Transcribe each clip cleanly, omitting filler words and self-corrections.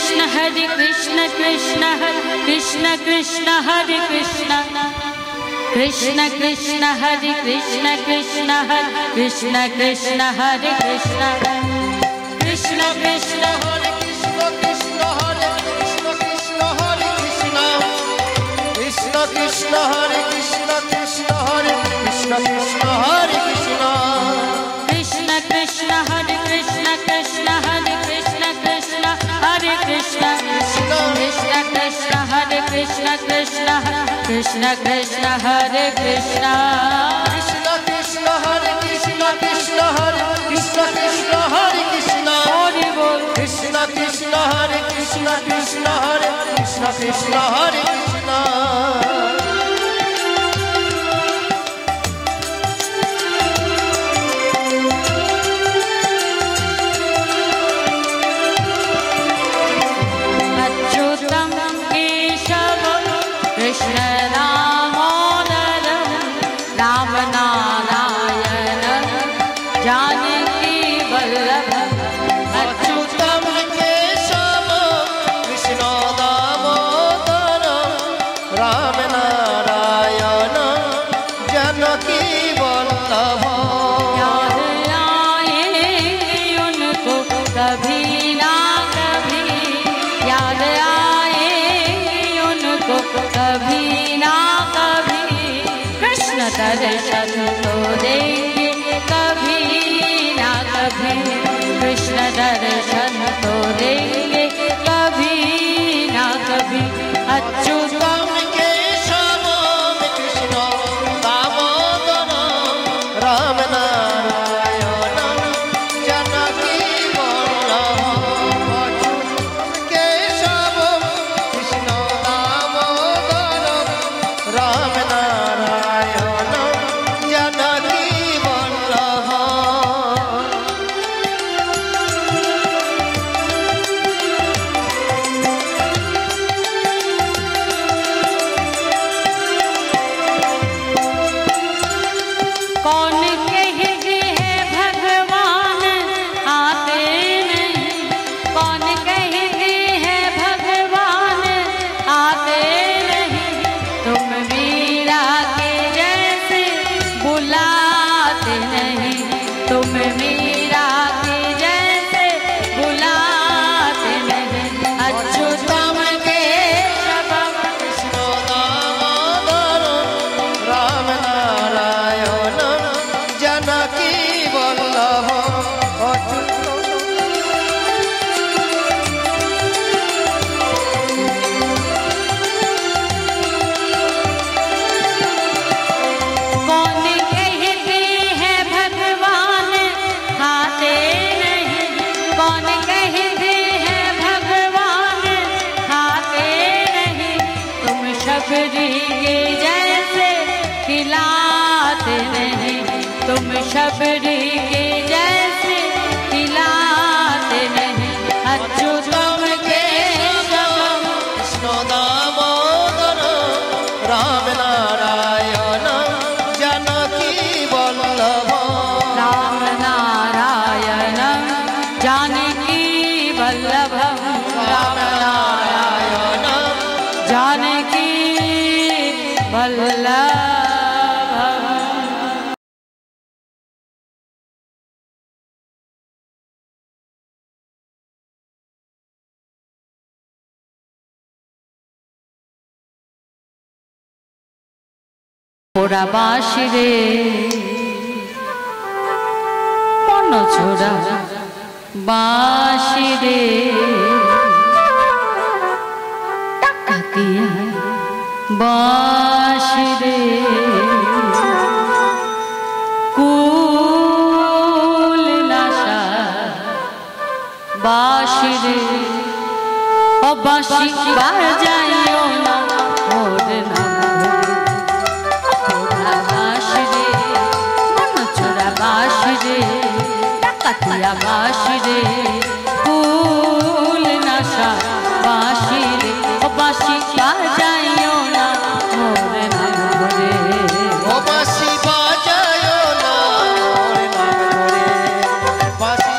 कृष्ण कृष्ण कृष्ण हरे कृष्ण कृष्ण कृष्ण हरे कृष्ण कृष्ण कृष्ण कृष्ण हरे कृष्ण कृष्ण कृष्ण हरे कृष्ण कृष्ण हरे कृष्ण कृष्ण हरे कृष्ण कृष्ण कृष्ण हरे कृष्ण कृष्ण हरे कृष्ण कृष्ण हरे कृष्ण कृष्ण कृष्ण हरे कृष्ण कृष्ण हरे कृष्ण कृष्ण हरे कृष्ण कृष्ण कृष्ण हरे कृष्ण कृष्ण कृष्ण कृष्ण हरे कृष्ण कृष्ण कृष्ण हरे कृष्ण कृष्ण हरे कृष्ण कृष्ण हरे कृष्ण हरि बोल कृष्ण कृष्ण हरे कृष्ण कृष्ण हरे कृष्ण कृष्ण हरे कृष्ण कृष्ण दामोदरं राम नारायण जानकी वल्लभं अच्युतं केशवं कृष्ण दामोदरं राम नारायण जानकी वल्लभं याद आएंगे उनको कभी ना कभी याद आएंगे उनको कभी ना कभी कृष्ण दर्शन तो देंगे कभी ना कभी कृष्ण दर्शन तो देंगे कभी ना कभी अच्युतम केशवम कृष्ण दामोदरम राम नारायणम जानकी वल्लभम अच्युतम केशवम कृष्ण दामोदरम राम नारायण जानकी वल्लभ कौन कहते हैं भगवान आते नहीं कौन कहते हैं भगवान आते नहीं तुम मीरा के जैसे बुलाते नहीं तुम मीरा के जैसे बुलाते नहीं अच्युतम केशवम कृष्ण दामोदरम राम नारायण जानकी वल्लभम कौन कहते हैं भगवान आते नहीं कौन कहते हैं भगवान आते नहीं तुम शबरी के जैसे खिलाते नहीं तुम शबरी के जैसे खिलाते नहीं अच्युतम केशवम कृष्ण दामोदरम राम नारायण जानकी वल्लभम राम नारायण जानकी वल्लभम राम नारायण जानकी वल्लभम ওরা বাঁশি রে মন ছোড়া বাঁশি রে ডাকাতিয়া বাঁশি রে কুল নাশা বাঁশি রে ও বাঁশি বাজাইও না মোর নাম डाकातिया बाँशी रे फूल नशा बाँशी रे ओ बाँशी बाजाइयो ना मोर नाम धरे ओ बाँशी बाजाइयो ना मोर नाम धरे बाँशी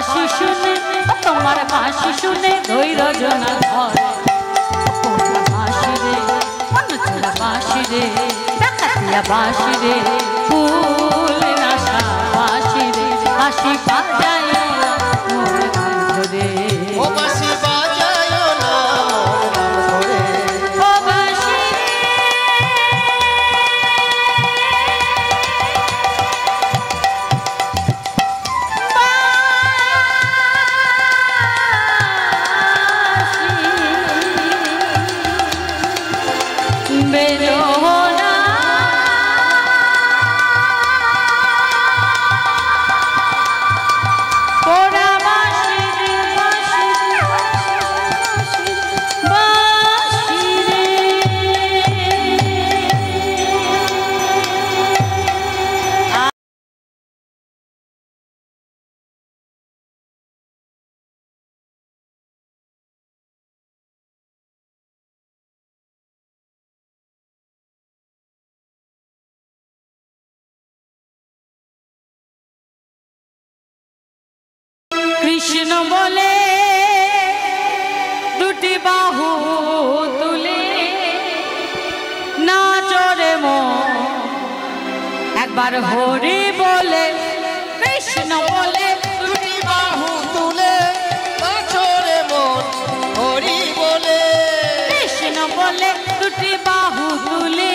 বাঁশি শুনে তোমার বাঁশি শুনে ধৈর্য জনা ধরে বাঁশি রে মনচোরা বাঁশি রে ডাকাতিয়া বাঁশি রে ফুল নাশা বাঁশি রে বাঁশি বাজায় না মোর কণ্ঠ রে ও বাঁশি বাজায় না মোর নাম ধরে ও বাঁশি বেরোনা ওরা বাঁশি রে বাঁশি রে বাঁশি রে কৃষ্ণ বলে দুটি বাহু তুলে নাচরে মন একবার হরি বলে কৃষ্ণ বলে দুটি বাহু তুলে নাচরে মন হরি বলে কৃষ্ণ বলে দুটি বাহু তুলে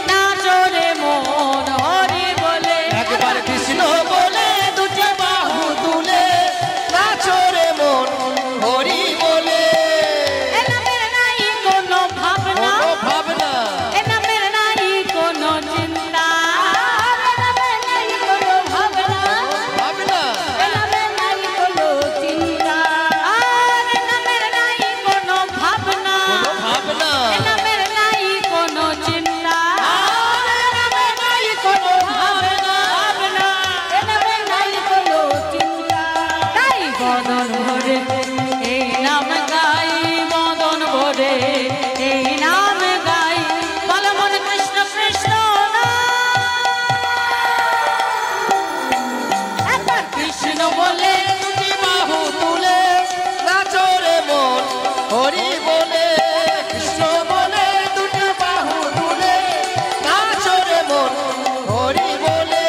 নাচরে মন হরি বলে একবার কৃষ্ণ বলে দুটি বাহু তুলে নাচরে মন হরি বলে এ নামের নাই কোনো ভাবনা কোনো ভাবনা এ নামের নাই কোনো চিন্তা এ নামের নাই কোনো ভাবনা ভাবনা এ নামের নাই কোনো চিন্তা আর এ নামের নাই কোনো ভাবনা কোনো ভাবনা এ নামের নাই কোনো চিন্তা আর এ নামের নাই কোনো ভাবনা এ নামের নাই কোনো চিন্তা তাই বদন ভরে এই নাম গাই মদন ভরে এই নাম গাই বল মনে কৃষ্ণ কৃষ্ণ একবার কৃষ্ণ বলে দুটি বাহু তুলে নাচরে মন হরি বলে কৃষ্ণ বলে দুটি বাহু তুলে নাচরে মন হরি বলে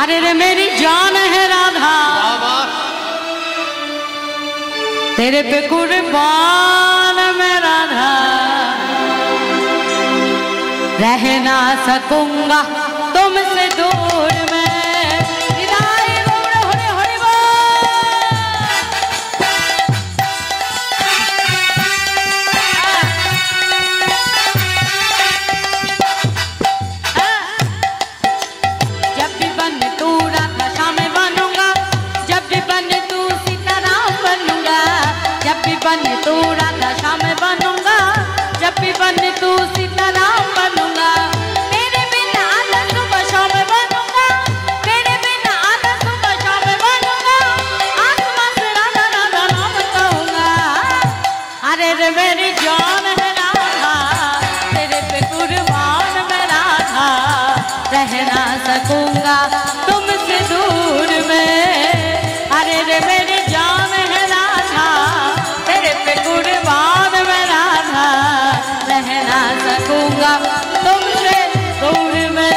अरे रे मेरी जान है राधा, तेरे पे कुर्बान मैं राधा, रह ना सकूंगा तुमसे दूर में। बन तू राधा श्याम बनूंगा, जब भी बन तू सीताराम बनूंगा, तेरे बिना आधा सुबह शाम बनूंगा, तेरे बिना आधा सुबह शाम बनूंगा, आसमां से राधा राधा नाम कहूंगा। अरे रे मेरी जान है राधा, तेरे पे कुर्बान मैं राधा, रह ना सकूंगा तुमसे दूर में। अरे रे मेरी जान है राधा, तेरे पे कुर्बान मैं राधा, रह ना सकूंगा तुमसे दूर में।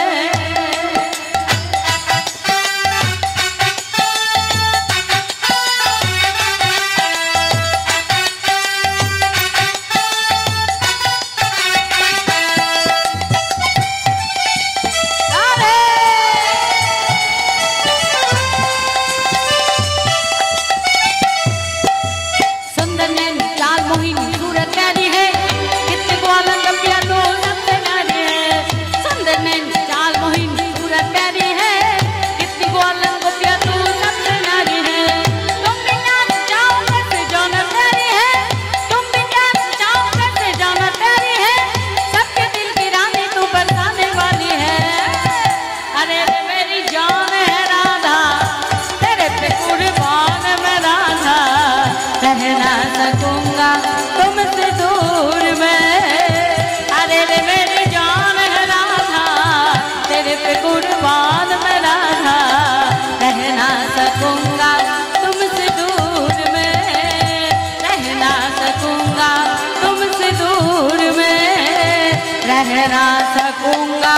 रह ना सकूंगा